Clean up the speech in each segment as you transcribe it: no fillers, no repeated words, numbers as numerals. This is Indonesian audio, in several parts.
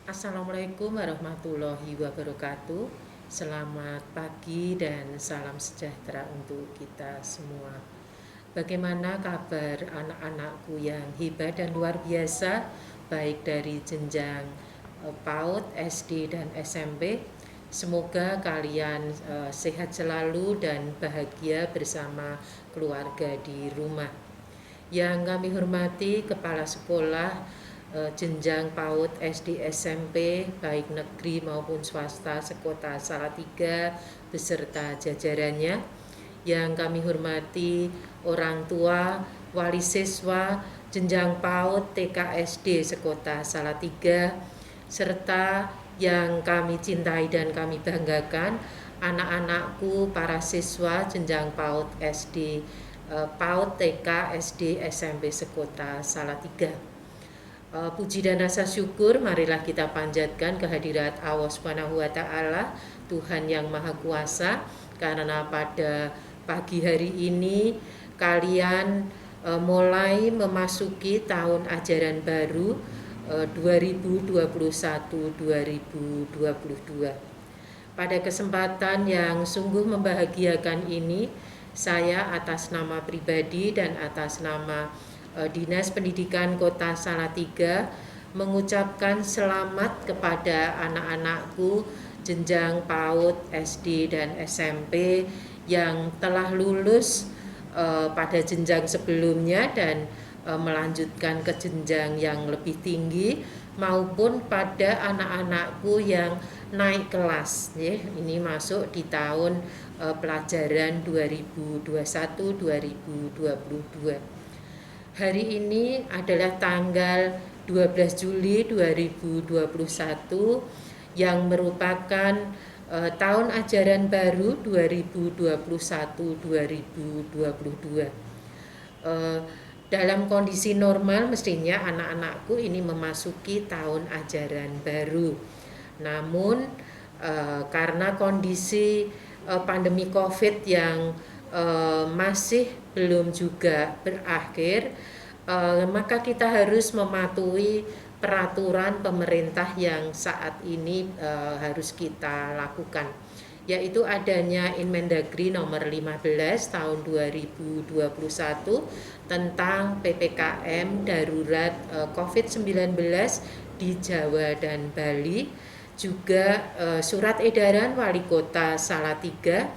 Assalamualaikum warahmatullahi wabarakatuh. Selamat pagi dan salam sejahtera untuk kita semua. Bagaimana kabar anak-anakku yang hebat dan luar biasa, baik dari jenjang PAUD, SD, dan SMP? Semoga kalian sehat selalu dan bahagia bersama keluarga di rumah. Yang kami hormati Kepala Sekolah jenjang PAUD, SD, SMP, baik negeri maupun swasta sekota Salatiga beserta jajarannya. Yang kami hormati orang tua, wali siswa, jenjang PAUD, TK, SD sekota Salatiga, serta yang kami cintai dan kami banggakan, anak-anakku para siswa jenjang PAUD, SD, PAUD, TK, SD, SMP sekota Salatiga. Puji dan rasa syukur marilah kita panjatkan kehadirat Allah Subhanahu wa taala, Tuhan yang Maha Kuasa, karena pada pagi hari ini kalian mulai memasuki tahun ajaran baru 2021-2022. Pada kesempatan yang sungguh membahagiakan ini, saya atas nama pribadi dan atas nama Dinas Pendidikan Kota Salatiga mengucapkan selamat kepada anak-anakku jenjang PAUD, SD, dan SMP yang telah lulus pada jenjang sebelumnya dan melanjutkan ke jenjang yang lebih tinggi, maupun pada anak-anakku yang naik kelas ya. Ini masuk di tahun pelajaran 2021-2022. Hari ini adalah tanggal 12 Juli 2021 yang merupakan tahun ajaran baru 2021-2022. Dalam kondisi normal mestinya anak-anakku ini memasuki tahun ajaran baru. Namun karena kondisi pandemi COVID yang masih belum juga berakhir, maka kita harus mematuhi peraturan pemerintah yang saat ini harus kita lakukan, yaitu adanya Inmendagri nomor 15 tahun 2021 tentang PPKM darurat COVID-19 di Jawa dan Bali, juga surat edaran Wali Kota Salatiga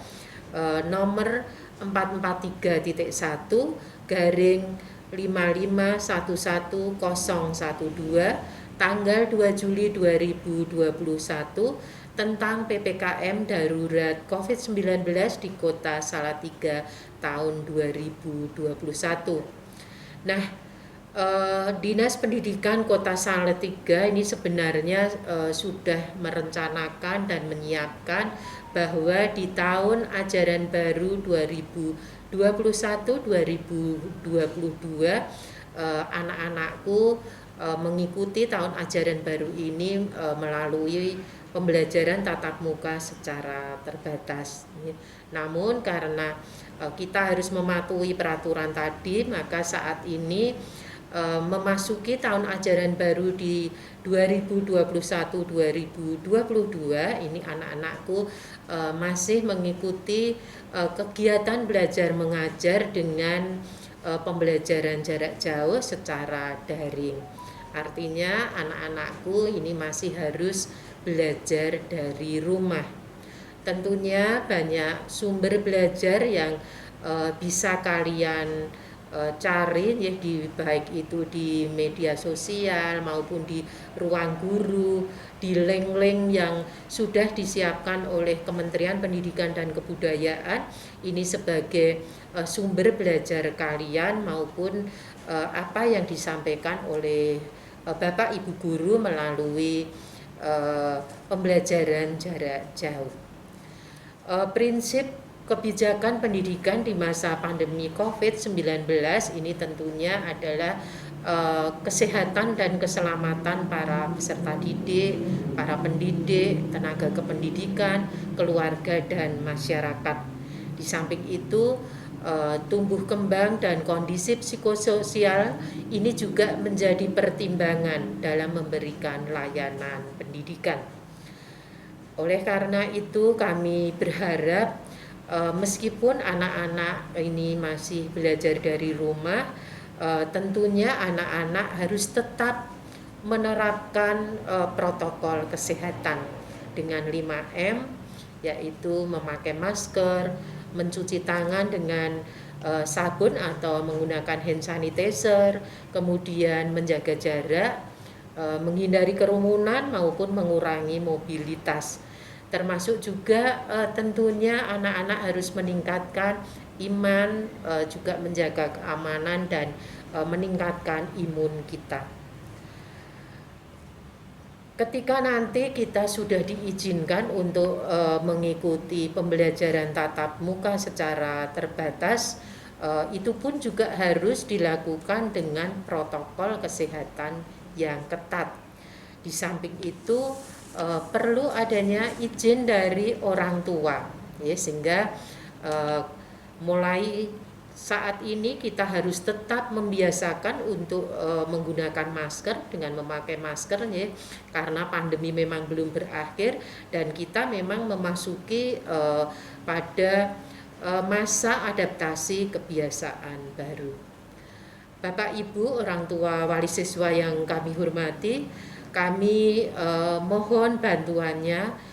nomor 443.1 garing 5511012 tanggal 2 Juli 2021 tentang PPKM darurat COVID-19 di Kota Salatiga tahun 2021. Nah, Dinas Pendidikan Kota Salatiga ini sebenarnya sudah merencanakan dan menyiapkan bahwa di tahun ajaran baru 2021-2022 anak-anakku mengikuti tahun ajaran baru ini melalui pembelajaran tatap muka secara terbatas. Namun karena kita harus mematuhi peraturan tadi, maka saat ini memasuki tahun ajaran baru di 2021-2022 ini anak-anakku masih mengikuti kegiatan belajar mengajar dengan pembelajaran jarak jauh secara daring. Artinya anak-anakku ini masih harus belajar dari rumah. Tentunya banyak sumber belajar yang bisa kalian cari ya, baik itu di media sosial maupun di ruang guru, di link-link yang sudah disiapkan oleh Kementerian Pendidikan dan Kebudayaan ini sebagai sumber belajar kalian maupun apa yang disampaikan oleh Bapak Ibu guru melalui pembelajaran jarak jauh. Prinsip kebijakan pendidikan di masa pandemi COVID-19 ini tentunya adalah kesehatan dan keselamatan para peserta didik, para pendidik, tenaga kependidikan, keluarga, dan masyarakat. Di samping itu tumbuh kembang dan kondisi psikososial ini juga menjadi pertimbangan dalam memberikan layanan pendidikan. Oleh karena itu kami berharap meskipun anak-anak ini masih belajar dari rumah, tentunya anak-anak harus tetap menerapkan protokol kesehatan dengan 5M, yaitu memakai masker, mencuci tangan dengan sabun atau menggunakan hand sanitizer, kemudian menjaga jarak, menghindari kerumunan maupun mengurangi mobilitas. Termasuk juga tentunya anak-anak harus meningkatkan iman, juga menjaga keamanan dan meningkatkan imun kita. Ketika nanti kita sudah diizinkan untuk mengikuti pembelajaran tatap muka secara terbatas, itu pun juga harus dilakukan dengan protokol kesehatan yang ketat. Di samping itu perlu adanya izin dari orang tua, ya, sehingga mulai saat ini kita harus tetap membiasakan untuk menggunakan masker dengan memakai masker, ya, karena pandemi memang belum berakhir dan kita memang memasuki pada masa adaptasi kebiasaan baru. Bapak Ibu orang tua wali siswa yang kami hormati, kami mohon bantuannya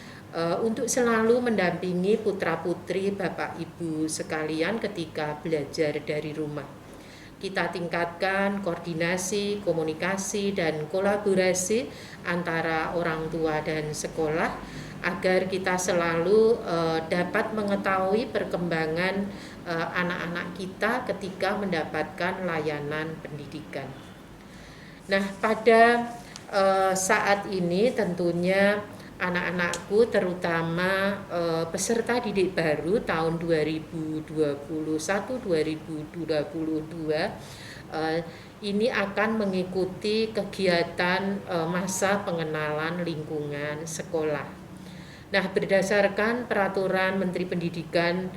untuk selalu mendampingi putra-putri Bapak Ibu sekalian ketika belajar dari rumah. Kita tingkatkan koordinasi, komunikasi, dan kolaborasi antara orang tua dan sekolah agar kita selalu dapat mengetahui perkembangan anak-anak kita ketika mendapatkan layanan pendidikan. Nah, pada saat ini tentunya anak-anakku terutama peserta didik baru tahun 2021-2022 ini akan mengikuti kegiatan masa pengenalan lingkungan sekolah. Nah, berdasarkan peraturan Menteri Pendidikan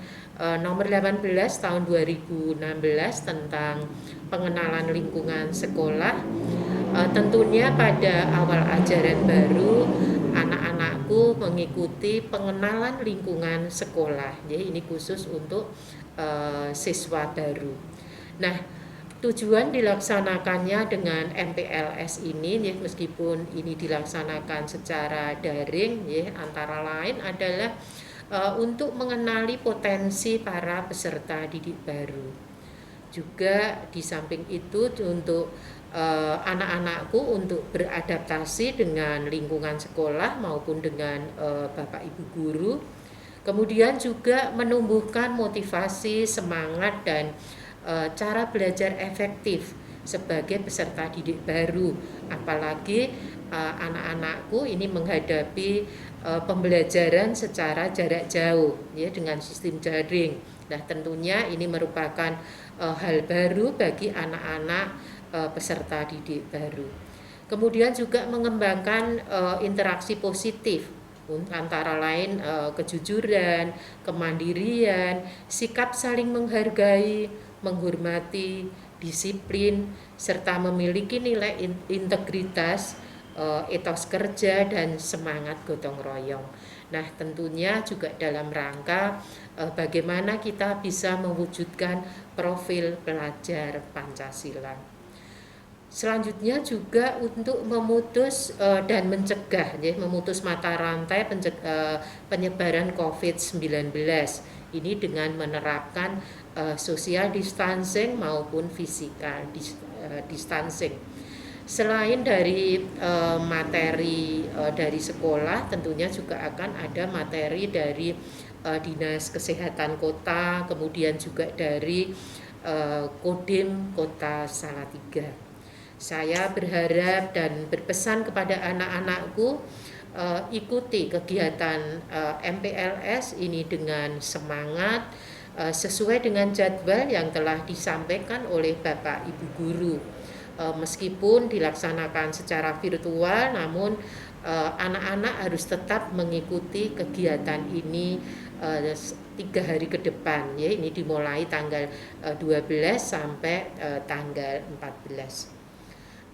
nomor 18 tahun 2016 tentang pengenalan lingkungan sekolah, tentunya pada awal ajaran baru anak-anakku mengikuti pengenalan lingkungan sekolah, ya, ini khusus untuk siswa baru. Nah, tujuan dilaksanakannya dengan MPLS ini, ya, meskipun ini dilaksanakan secara daring, ya, antara lain adalah untuk mengenali potensi para peserta didik baru. Juga di samping itu untuk anak-anakku untuk beradaptasi dengan lingkungan sekolah maupun dengan Bapak Ibu guru. Kemudian juga menumbuhkan motivasi, semangat, dan cara belajar efektif sebagai peserta didik baru. Apalagi anak-anakku ini menghadapi pembelajaran secara jarak jauh, ya, dengan sistem daring. Nah, tentunya ini merupakan hal baru bagi anak-anak peserta didik baru. Kemudian juga mengembangkan interaksi positif antara lain kejujuran, kemandirian, sikap saling menghargai, menghormati, disiplin, serta memiliki nilai integritas, etos kerja, dan semangat gotong royong. Nah, tentunya juga dalam rangka bagaimana kita bisa mewujudkan profil pelajar Pancasila. Selanjutnya juga untuk memutus dan mencegah, ya, memutus mata rantai penyebaran COVID-19 ini dengan menerapkan social distancing maupun physical distancing. Selain dari materi dari sekolah, tentunya juga akan ada materi dari Dinas Kesehatan Kota, kemudian juga dari Kodim Kota Salatiga. Saya berharap dan berpesan kepada anak-anakku, ikuti kegiatan MPLS ini dengan semangat, sesuai dengan jadwal yang telah disampaikan oleh Bapak Ibu guru. Meskipun dilaksanakan secara virtual, namun anak-anak harus tetap mengikuti kegiatan ini 3 hari ke depan ya, ini dimulai tanggal 12 sampai tanggal 14.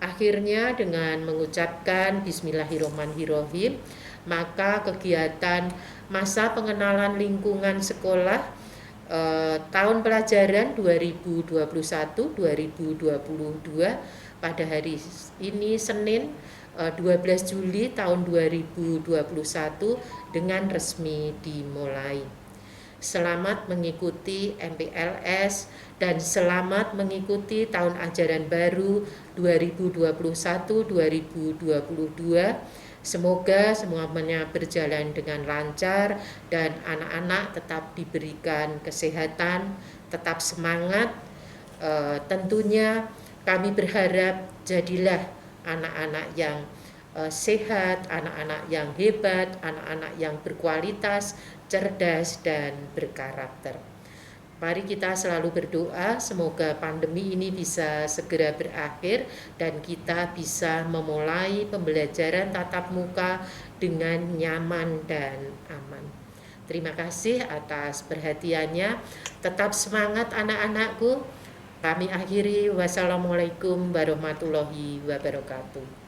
Akhirnya dengan mengucapkan Bismillahirrahmanirrahim, maka kegiatan masa pengenalan lingkungan sekolah tahun pelajaran 2021-2022 pada hari ini Senin 12 Juli tahun 2021 dengan resmi dimulai. Selamat mengikuti MPLS dan selamat mengikuti tahun ajaran baru 2021-2022. Semoga semuanya berjalan dengan lancar dan anak-anak tetap diberikan kesehatan, tetap semangat. Tentunya kami berharap jadilah anak-anak yang sehat, anak-anak yang hebat, anak-anak yang berkualitas, cerdas, dan berkarakter. Mari kita selalu berdoa semoga pandemi ini bisa segera berakhir dan kita bisa memulai pembelajaran tatap muka dengan nyaman dan aman. Terima kasih atas perhatiannya. Tetap semangat anak-anakku. Kami akhiri. Wassalamualaikum warahmatullahi wabarakatuh.